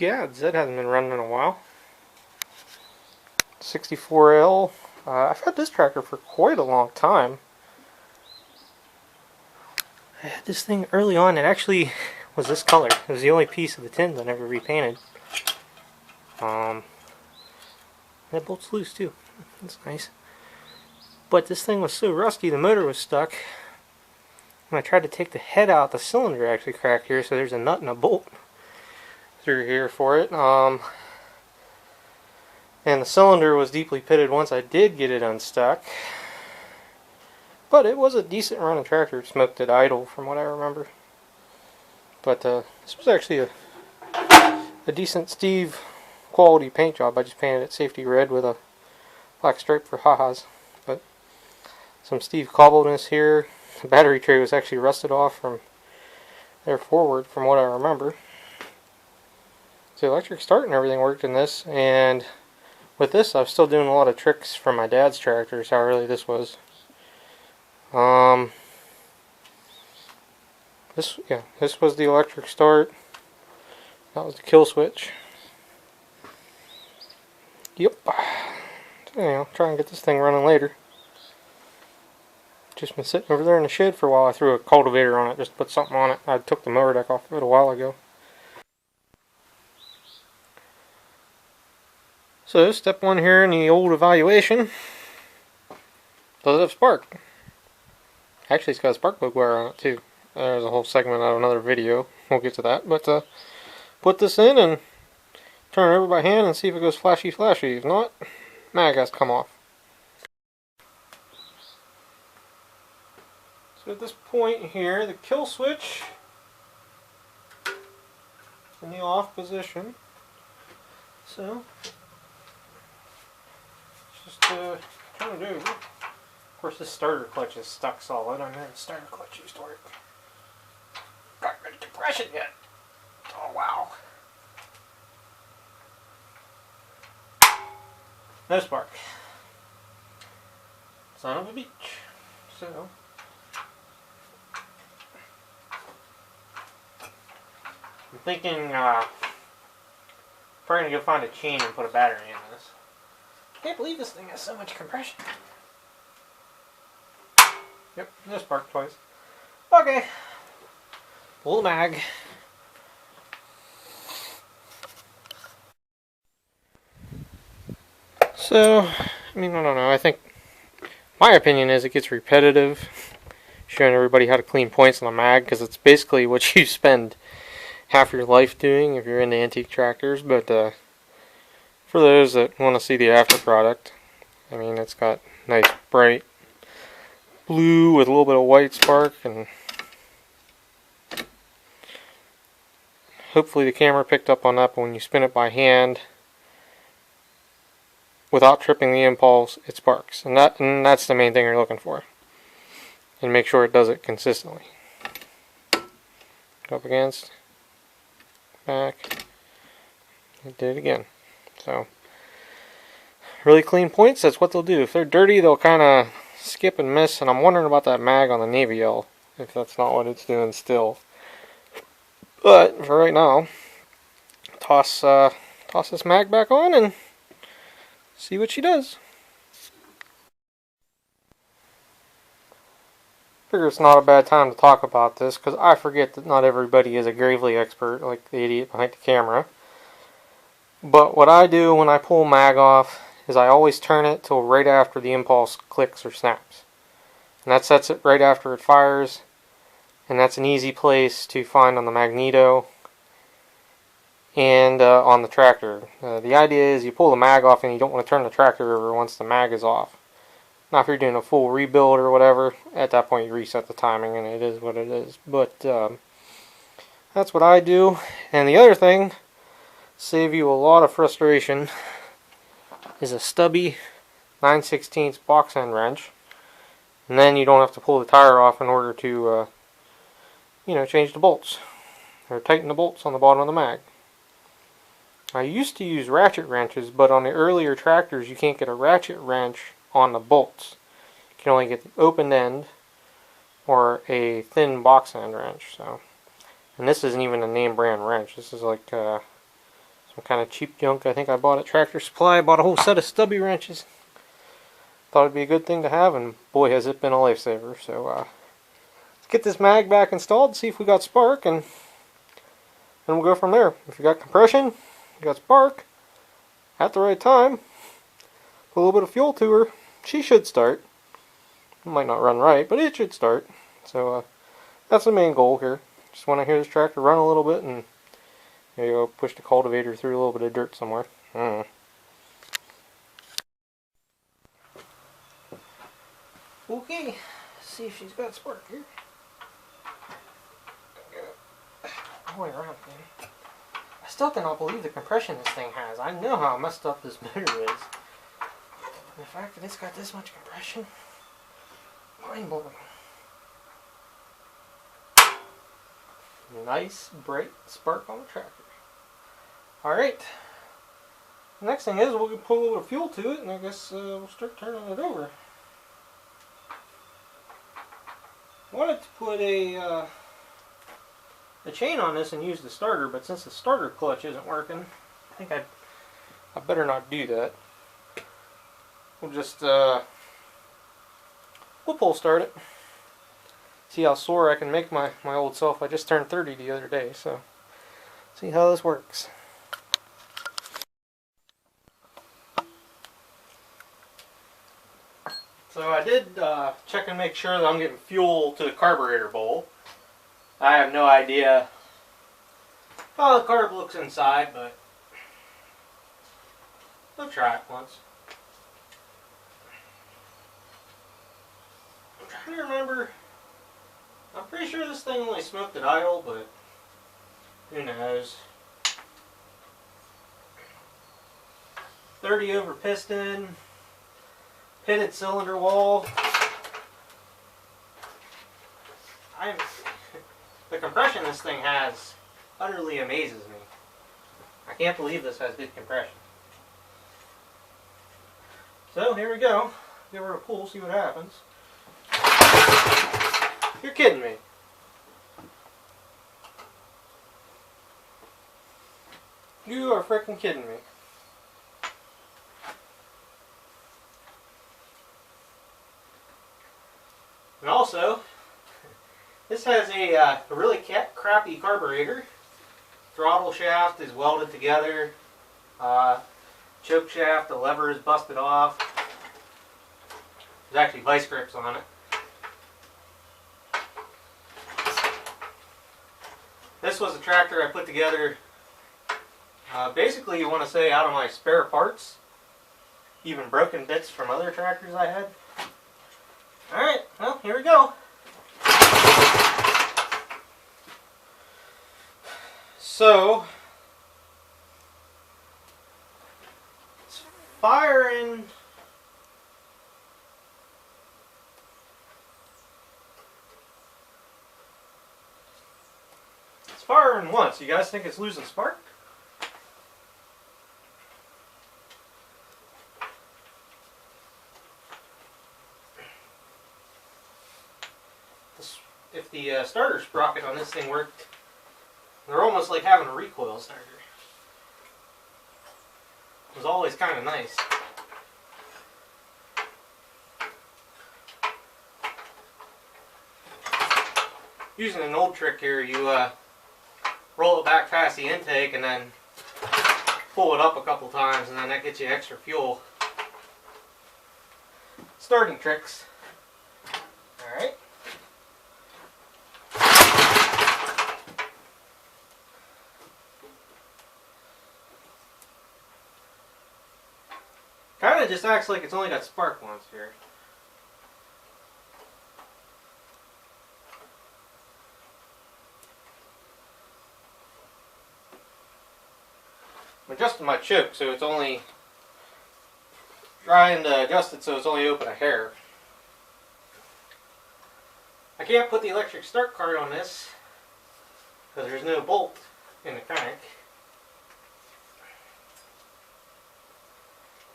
Yeah, Zed hasn't been running in a while. 64L. I've had this tractor for quite a long time. I had this thing early on. It actually was this color. It was the only piece of the tins I never repainted. That bolt's loose too. That's nice. But this thing was so rusty, the motor was stuck. When I tried to take the head out, the cylinder actually cracked here, so there's a nut and a bolt through here for it. And the cylinder was deeply pitted once I did get it unstuck. But it was a decent running tractor. It smoked at idle from what I remember. But this was actually a decent Steve quality paint job. I just painted it safety red with a black stripe for ha-has. But some Steve cobbleness here. The battery tray was actually rusted off from there forward from what I remember. So the electric start and everything worked in this, and with this I was still doing a lot of tricks from my dad's tractors, how early this was. This was the electric start. That was the kill switch. Yep. So, anyhow, try and get this thing running later. Just been sitting over there in the shed for a while. I threw a cultivator on it just to put something on it. I took the mower deck off of it a while ago. So step one here in the old evaluation. Does it have spark? Actually, it's got a spark plug wire on it too. There's a whole segment out of another video. We'll get to that. But put this in and turn it over by hand and see if it goes flashy flashy. If not, mag has to come off. So at this point here, the kill switch is in the off position. So just turn it over. Of course, this starter clutch is stuck solid. I know the starter clutch used to work. Got rid of compression yet. Oh wow. No spark. Son of a beach. So I'm thinking probably gonna go find a chain and put a battery in this. Can't believe this thing has so much compression. Yep, no spark twice. Okay. Pull the mag. So, I mean, I don't know. I think my opinion is it gets repetitive, showing everybody how to clean points on the mag, because it's basically what you spend half your life doing if you're into antique tractors. But for those that want to see the after product, I mean, it's got nice bright blue with a little bit of white spark, and hopefully the camera picked up on that. But when you spin it by hand without tripping the impulse, it sparks, and that's the main thing you're looking for. And make sure it does it consistently. Go up against, back, it did it again. So really clean points, that's what they'll do. If they're dirty, they'll kind of skip and miss, and I'm wondering about that mag on the Navy L, if that's not what it's doing still. But for right now, toss this mag back on and see what she does. Figure it's not a bad time to talk about this, because I forget that not everybody is a Gravely expert like the idiot behind the camera. But what I do when I pull mag off is I always turn it till right after the impulse clicks or snaps. And that sets it right after it fires, and that's an easy place to find on the magneto and on the tractor. The idea is you pull the mag off and you don't want to turn the tractor over once the mag is off. Now if you're doing a full rebuild or whatever, at that point you reset the timing and it is what it is. But that's what I do. And the other thing, save you a lot of frustration, is a stubby 9/16 box end wrench. And then you don't have to pull the tire off in order to change the bolts or tighten the bolts on the bottom of the mag. I used to use ratchet wrenches, but on the earlier tractors you can't get a ratchet wrench on the bolts. You can only get the open end or a thin box end wrench. So, and this isn't even a name brand wrench. This is like Some kind of cheap junk I think I bought at Tractor Supply. I bought a whole set of stubby wrenches. Thought it'd be a good thing to have, and boy has it been a lifesaver. So let's get this mag back installed, see if we got spark, and we'll go from there. If you got compression, you got spark, at the right time, put a little bit of fuel to her, she should start. It might not run right, but it should start. So that's the main goal here. Just want to hear this tractor run a little bit, and there you go, push the cultivator through a little bit of dirt somewhere. Okay, let's see if she's got spark here. Going around, man. I still cannot believe the compression this thing has. I know how messed up this motor is. And the fact that it's got this much compression, mind blowing. Nice, bright spark on the tractor. Alright. The next thing is we'll put a little fuel to it, and I guess we'll start turning it over. I wanted to put a chain on this and use the starter, but since the starter clutch isn't working, I think I better not do that. We'll just we'll pull start it. See how sore I can make my old self. I just turned 30 the other day, so see how this works. So I did check and make sure that I'm getting fuel to the carburetor bowl. I have no idea how the carb looks inside, but I'll try it once. I'm trying to remember. I'm pretty sure this thing only smoked at idle, but who knows. 30 over piston, pitted cylinder wall. The compression this thing has utterly amazes me. I can't believe this has good compression. So here we go. Give her a pull, see what happens. You're kidding me. You are freaking kidding me. And also, this has a really crappy carburetor. Throttle shaft is welded together. Choke shaft, the lever is busted off. There's actually vice grips on it. This was a tractor I put together, basically you want to say out of my spare parts, even broken bits from other tractors I had. Alright, well, here we go. So, it's firing. It's firing once. You guys think it's losing spark? If the starter sprocket on this thing worked, they're almost like having a recoil starter. It was always kind of nice. Using an old trick here, you roll it back past the intake and then pull it up a couple times, and then that gets you extra fuel. Starting tricks. Alright. Kind of just acts like it's only got spark once here. I'm adjusting my choke so it's only trying to adjust it so it's only open a hair. I can't put the electric start card on this because there's no bolt in the crank.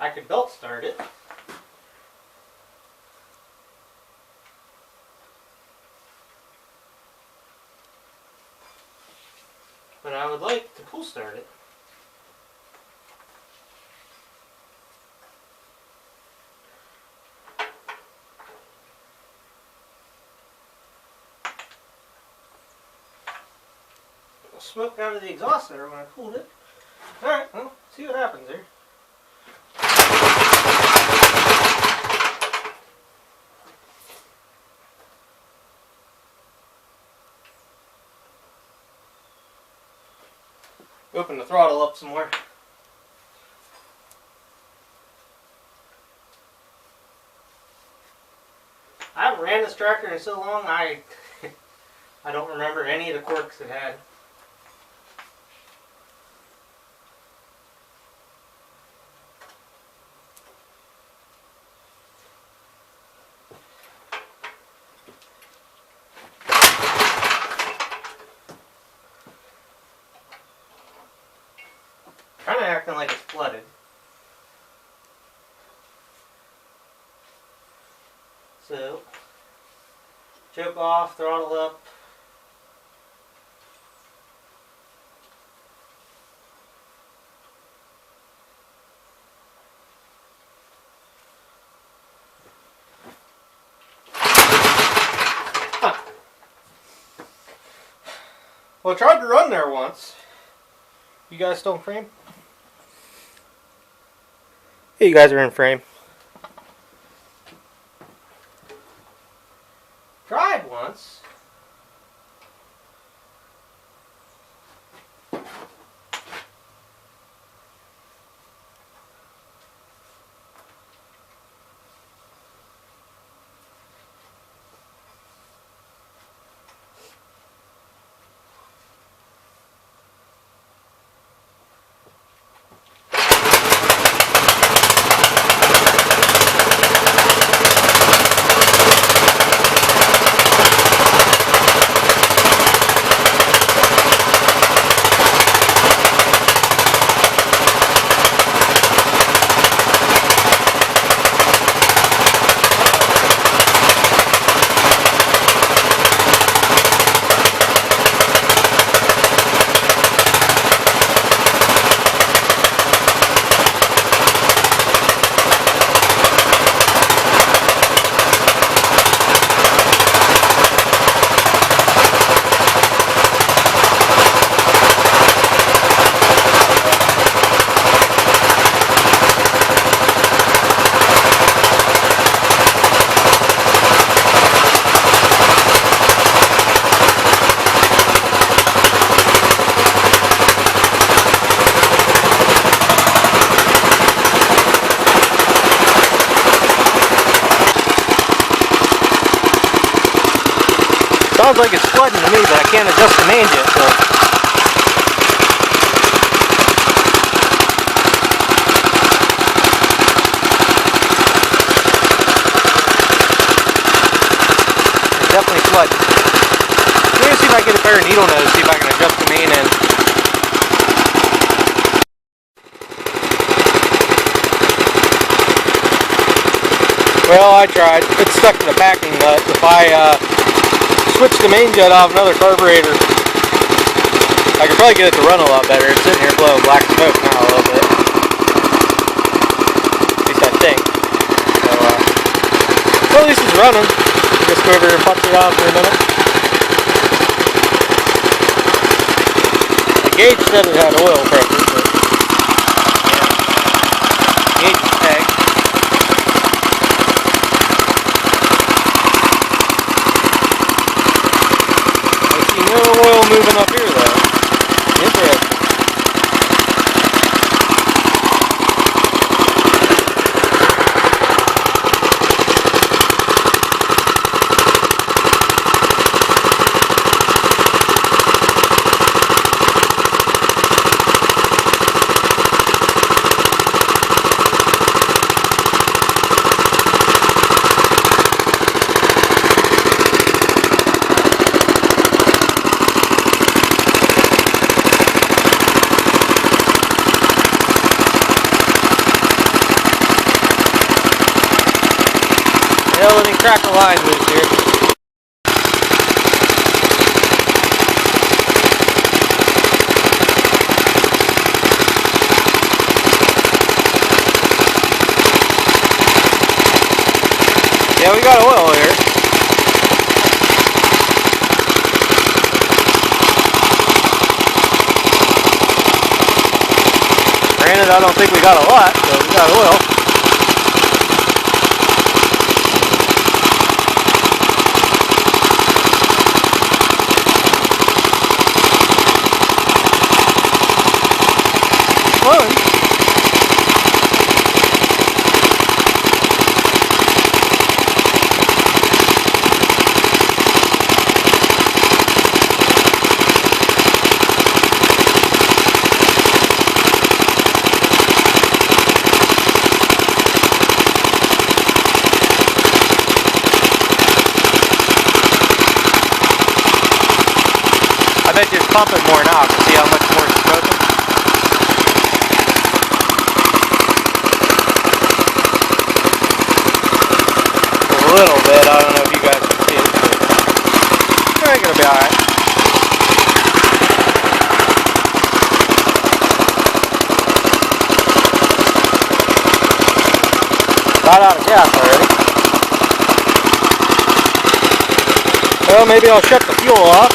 I could belt start it. But I would like to pull start it. smoke out of the exhaust there when I pulled it. Alright, well, see what happens here. Open the throttle up some more. I haven't ran this tractor in so long, I don't remember any of the quirks it had. Kind of acting like it's flooded. So, choke off, throttle up. Huh. Well, I tried to run there once. You guys still in frame? Hey, you guys are in frame. Tried once. Sounds like it's flooding to me, but I can't adjust the mains yet, so. It's definitely flooding. I'm going to see if I can get a better needle nose, see if I can adjust the main end. Well, I tried. It's stuck to the packing nut. If I switch the main jet off another carburetor, I could probably get it to run a lot better. It's sitting here blowing black smoke now a little bit. At least I think. So, well, at least it's running. Just go over here and punch it on for a minute. The gauge said it had oil pressure, but yeah. Gauge is tagged. No oil moving up here though. Interesting. Well, let me crack the line loose here. Yeah, we got oil here. I don't think we got a lot, but we got oil. Flowing. I bet you it's pumping more now. See how much more it's smoking? A little bit. I don't know if you guys can see it. I think it'll be alright. Got out of gas already. Well, maybe I'll shut the fuel off.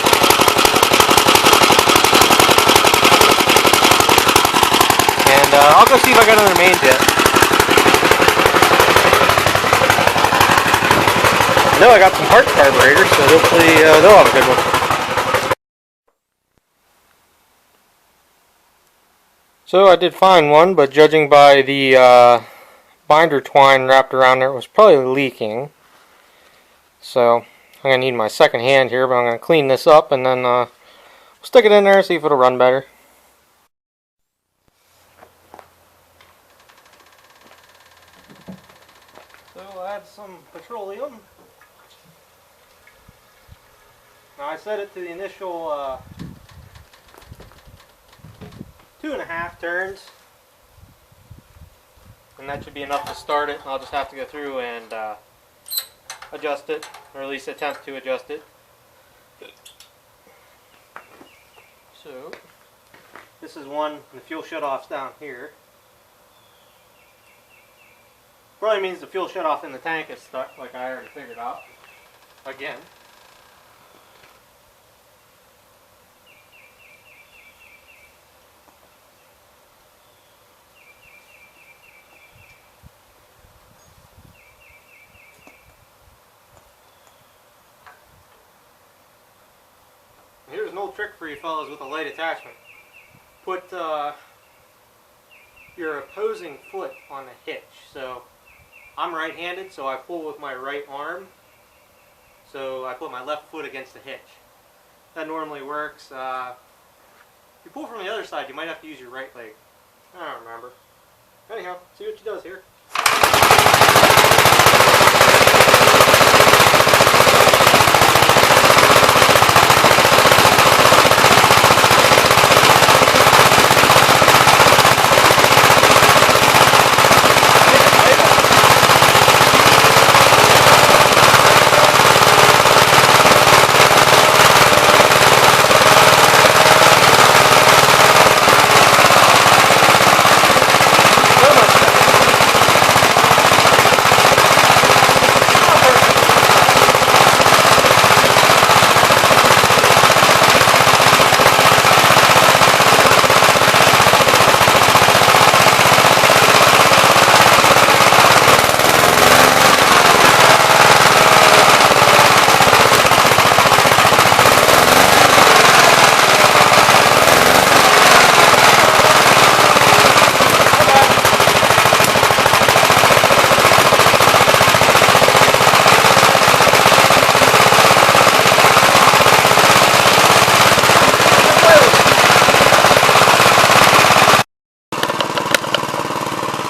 And I'll go see if I got another main jet. I know I got some parts carburetors, so hopefully they'll have a good one. So I did find one, but judging by the binder twine wrapped around there, it was probably leaking. So I'm going to need my second hand here, but I'm going to clean this up and then stick it in there and see if it'll run better. So I add some petroleum. Now I set it to the initial 2.5 turns, and that should be enough to start it. I'll just have to go through and adjust it, or at least attempt to adjust it. So this is one, the fuel shutoff's down here. Probably means the fuel shutoff in the tank is stuck, like I already figured out. Again. Here's an old trick for you fellas with a light attachment. Put your opposing foot on the hitch. So I'm right-handed, so I pull with my right arm. So I put my left foot against the hitch. That normally works. If you pull from the other side, you might have to use your right leg. I don't remember. Anyhow, see what she does here.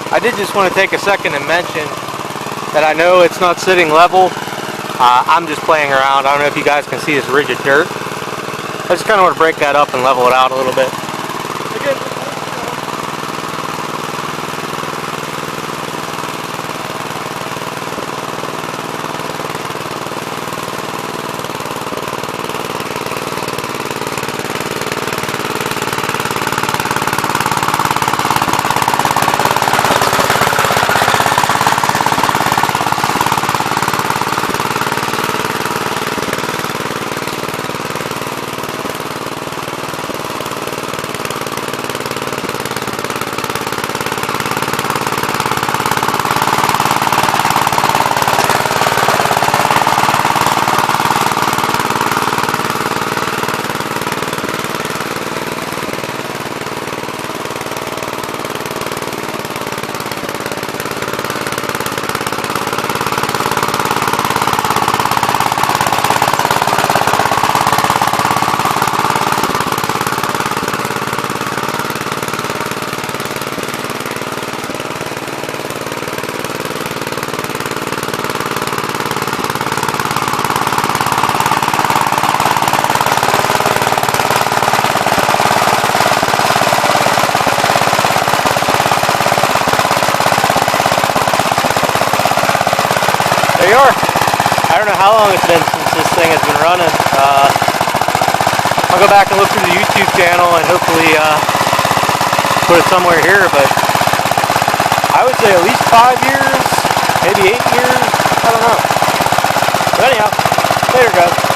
I did just want to take a second and mention that I know it's not sitting level. I'm just playing around. I don't know if you guys can see this rigid dirt. I just kind of want to break that up and level it out a little bit. Again. there you are. I don't know how long it's been since this thing has been running. I'll go back and look through the YouTube channel and hopefully put it somewhere here, but I would say at least 5 years, maybe 8 years, I don't know. But anyhow, later guys.